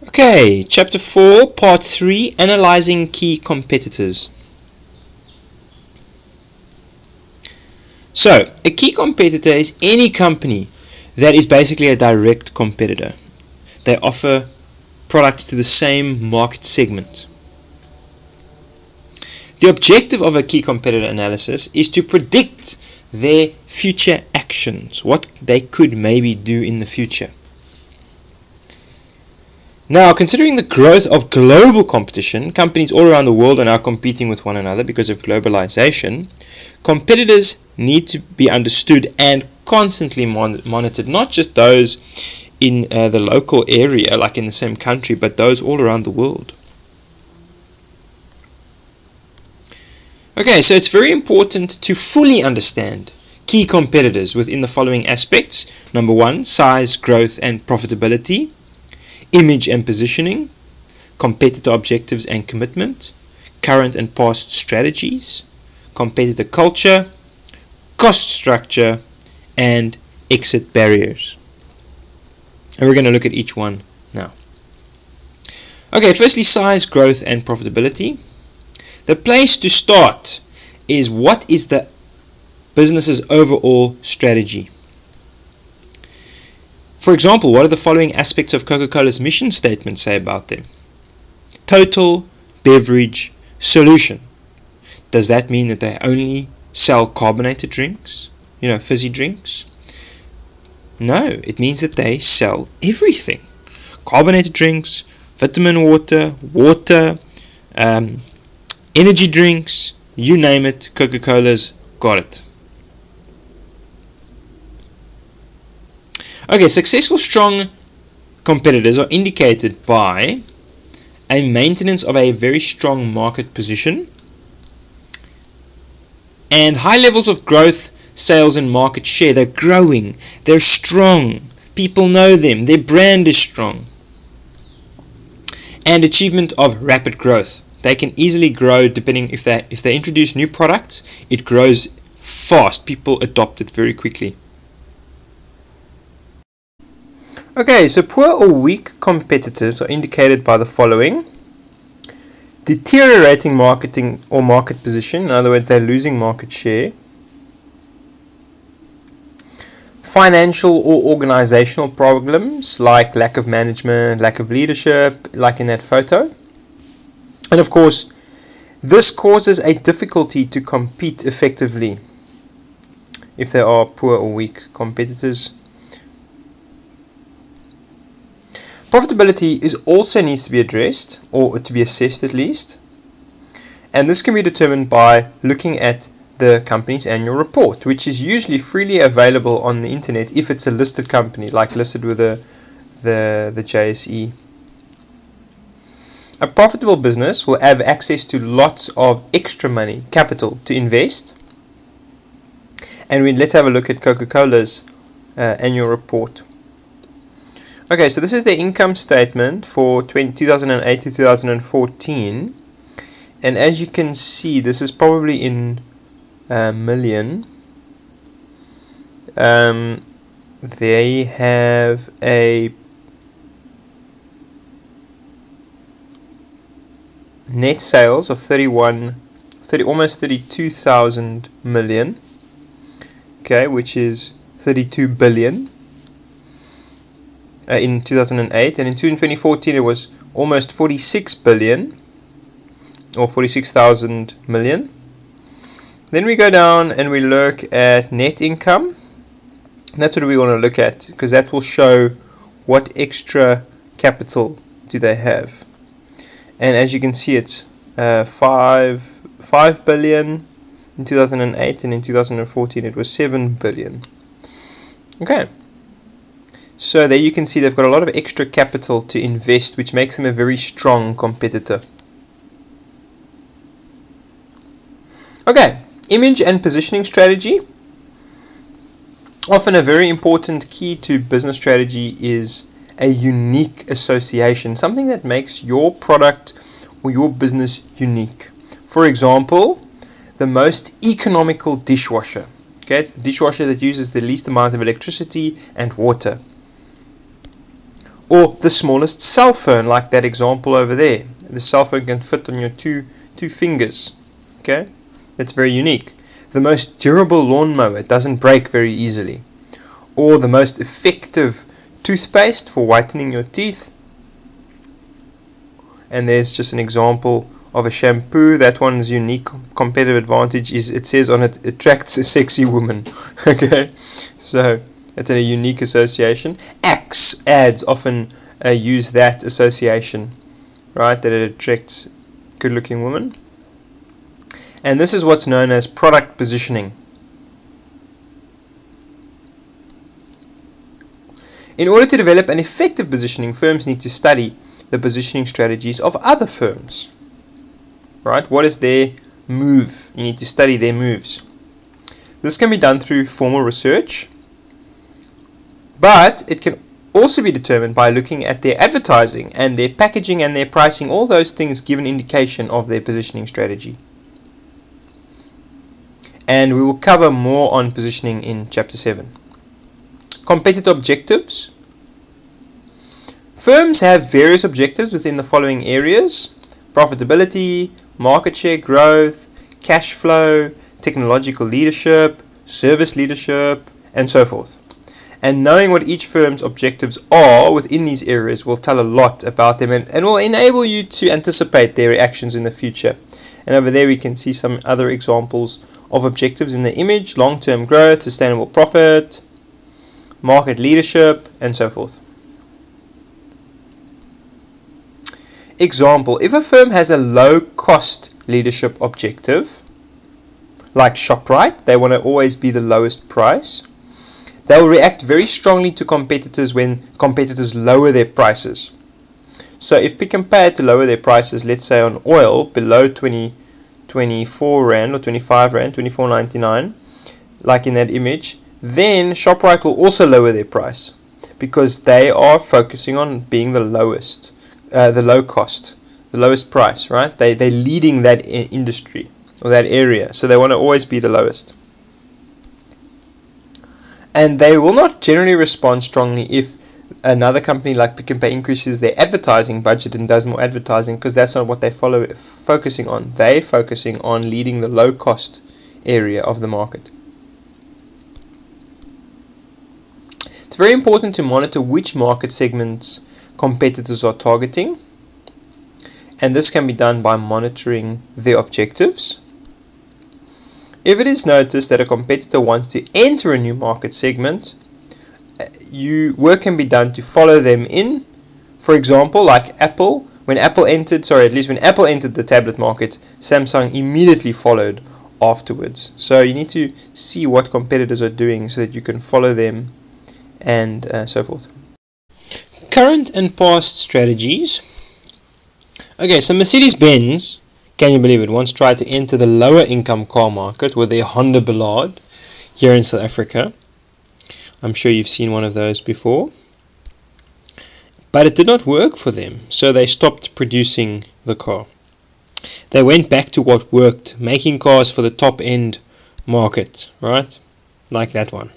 Okay, Chapter 4, Part 3, Analyzing Key Competitors. So, a key competitor is any company that is basically a direct competitor. They offer products to the same market segment. The objective of a key competitor analysis is to predict their future actions, what they could maybe do in the future. Now, considering the growth of global competition, companies all around the world are now competing with one another because of globalization. Competitors need to be understood and constantly monitored, not just those in the local area, like in the same country, but those all around the world. Okay, so it's very important to fully understand key competitors within the following aspects. Number 1, size, growth, and profitability. Image and positioning, competitor objectives and commitment, current and past strategies, competitor culture, cost structure, and exit barriers. And we're going to look at each one now. Okay, firstly, size, growth, and profitability. The place to start is what is the business's overall strategy. For example, what do the following aspects of Coca-Cola's mission statement say about them? Total beverage solution. Does that mean that they only sell carbonated drinks? Fizzy drinks? No, it means that they sell everything. Carbonated drinks, vitamin water, energy drinks, you name it, Coca-Cola's got it. Okay, successful strong competitors are indicated by a maintenance of a very strong market position and high levels of growth, sales and market share. They're growing, they're strong, people know them, their brand is strong. And achievement of rapid growth. They can easily grow depending if they introduce new products, it grows fast, people adopt it very quickly. Okay, so poor or weak competitors are indicated by the following. Deteriorating marketing or market position, in other words, they're losing market share. Financial or organizational problems, like lack of management, lack of leadership, like in that photo. And of course, this causes a difficulty to compete effectively if there are poor or weak competitors. Profitability also needs to be addressed, or to be assessed at least, and this can be determined by looking at the company's annual report, which is usually freely available on the internet if it's a listed company, like listed with the JSE. A profitable business will have access to lots of extra money, capital, to invest. And let's have a look at Coca-Cola's annual report. Okay, so this is the income statement for 2008 to 2014, and as you can see, this is probably in million. They have a net sales of almost 32,000 million. Okay, which is 32 billion. In 2008, and in 2014 it was almost 46 billion, or 46,000 million. Then we go down and we look at net income. And that's what we want to look at, because that will show what extra capital do they have. And as you can see, it's 5 billion in 2008, and in 2014 it was 7 billion. Okay. So there you can see they've got a lot of extra capital to invest, which makes them a very strong competitor. Okay, image and positioning strategy. Often a very important key to business strategy is a unique association, something that makes your product or your business unique. For example, the most economical dishwasher. Okay, it's the dishwasher that uses the least amount of electricity and water. or the smallest cell phone, like that example over there. The cell phone can fit on your two fingers. Okay, that's very unique. The most durable lawnmower, it doesn't break very easily. Or the most effective toothpaste for whitening your teeth. And there's just an example of a shampoo. That one's unique competitive advantage is it says on it attracts a sexy woman. Okay, so it's a unique association. Ads often use that association, right, that it attracts good looking women. And this is what's known as product positioning. In order to develop an effective positioning, firms need to study the positioning strategies of other firms. Right? What is their move? You need to study their moves. This can be done through formal research, but it can also be determined by looking at their advertising and their packaging and their pricing. All those things give an indication of their positioning strategy. And we will cover more on positioning in Chapter 7. Competitor objectives. Firms have various objectives within the following areas: profitability, market share growth, cash flow, technological leadership, service leadership, and so forth. And knowing what each firm's objectives are within these areas will tell a lot about them and will enable you to anticipate their reactions in the future. And over there we can see some other examples of objectives in the image: long-term growth, sustainable profit, market leadership, and so forth. Example: if a firm has a low cost leadership objective, like ShopRite, they want to always be the lowest price, they will react very strongly to competitors when competitors lower their prices. So if Pick n Pay had to lower their prices, let's say on oil below 24 Rand or 25 Rand, 24.99, like in that image, then ShopRite will also lower their price because they are focusing on being the lowest, the low cost, the lowest price, right? They're leading that industry or that area, so they want to always be the lowest. And they will not generally respond strongly if another company like Pick n Pay increases their advertising budget and does more advertising, because that's not what they're focusing on. They're focusing on leading the low cost area of the market. It's very important to monitor which market segments competitors are targeting, and this can be done by monitoring their objectives. If it is noticed that a competitor wants to enter a new market segment, work can be done to follow them in. For example, like Apple, when Apple entered the tablet market, Samsung immediately followed afterwards. So you need to see what competitors are doing so that you can follow them and so forth. Current and past strategies. Okay, so Mercedes-Benz, can you believe it, once tried to enter the lower income car market with their Honda Ballade here in South Africa. I'm sure you've seen one of those before. But it did not work for them, so they stopped producing the car. They went back to what worked, making cars for the top end market, right? Like that one.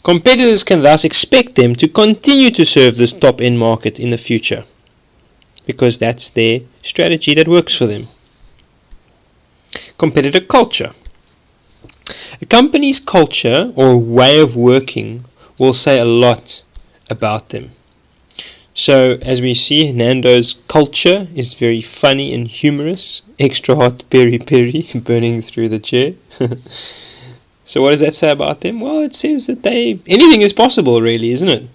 Competitors can thus expect them to continue to serve this top end market in the future, because that's their strategy that works for them. Competitor culture. A company's culture or way of working will say a lot about them. So as we see, Nando's culture is very funny and humorous. Extra hot peri peri burning through the chair. So what does that say about them? Well, it says that anything is possible, really, isn't it?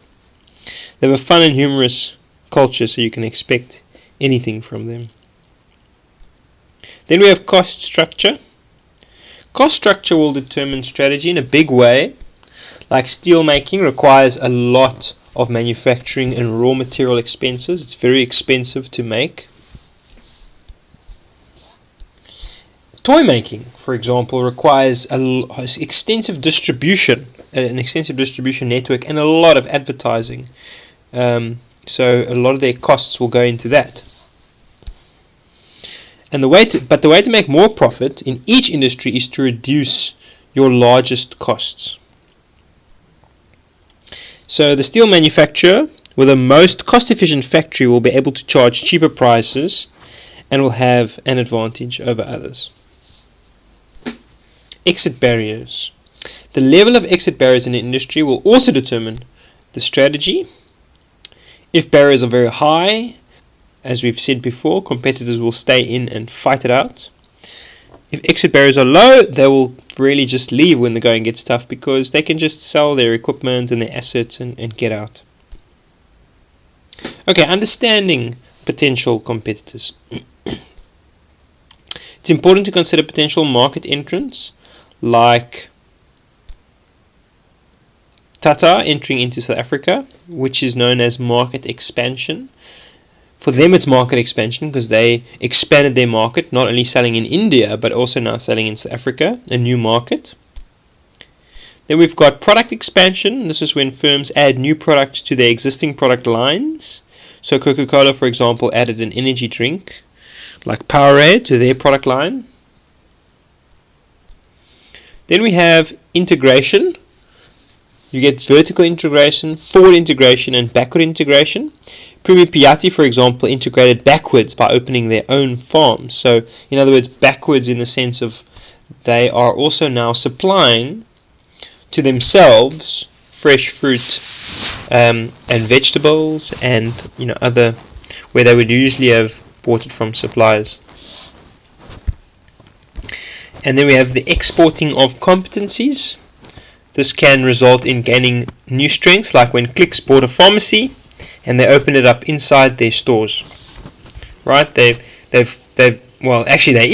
They have a fun and humorous culture, so you can expect anything from them. Then we have cost structure. Cost structure will determine strategy in a big way. Like steel making requires a lot of manufacturing and raw material expenses. It's very expensive to make. Toy making, for example, requires an extensive distribution network and a lot of advertising. So a lot of their costs will go into that. And the way to make more profit in each industry is to reduce your largest costs. So the steel manufacturer with the most cost-efficient factory will be able to charge cheaper prices and will have an advantage over others. Exit barriers. The level of exit barriers in the industry will also determine the strategy. If barriers are very high, as we've said before, competitors will stay in and fight it out. If exit barriers are low, they will really just leave when the going gets tough because they can just sell their equipment and their assets and get out. Okay, understanding potential competitors. It's important to consider potential market entrants like Tata entering into South Africa, which is known as market expansion. For them it's market expansion because they expanded their market, not only selling in India but also now selling in South Africa, a new market. Then we've got product expansion. This is when firms add new products to their existing product lines. So Coca-Cola, for example, added an energy drink like Powerade to their product line. Then we have integration. You get vertical integration, forward integration and backward integration. Premier Piatti, for example, integrated backwards by opening their own farms. So in other words, backwards in the sense of they are also now supplying to themselves fresh fruit and vegetables and other where they would usually have bought it from suppliers. And then we have the exporting of competencies. This can result in gaining new strengths, like when Clicks bought a pharmacy and they opened it up inside their stores. Right? They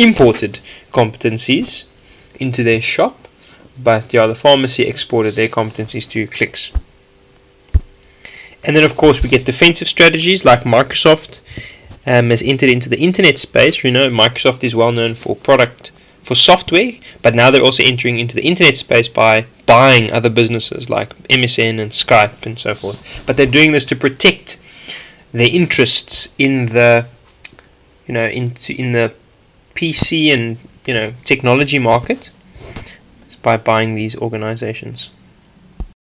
imported competencies into their shop, but the pharmacy exported their competencies to Clicks. And then of course we get defensive strategies like Microsoft has entered into the internet space. Microsoft is well known for software, but now they're also entering into the internet space by buying other businesses like MSN and Skype and so forth. But they're doing this to protect their interests in the in the PC and technology market by buying these organizations.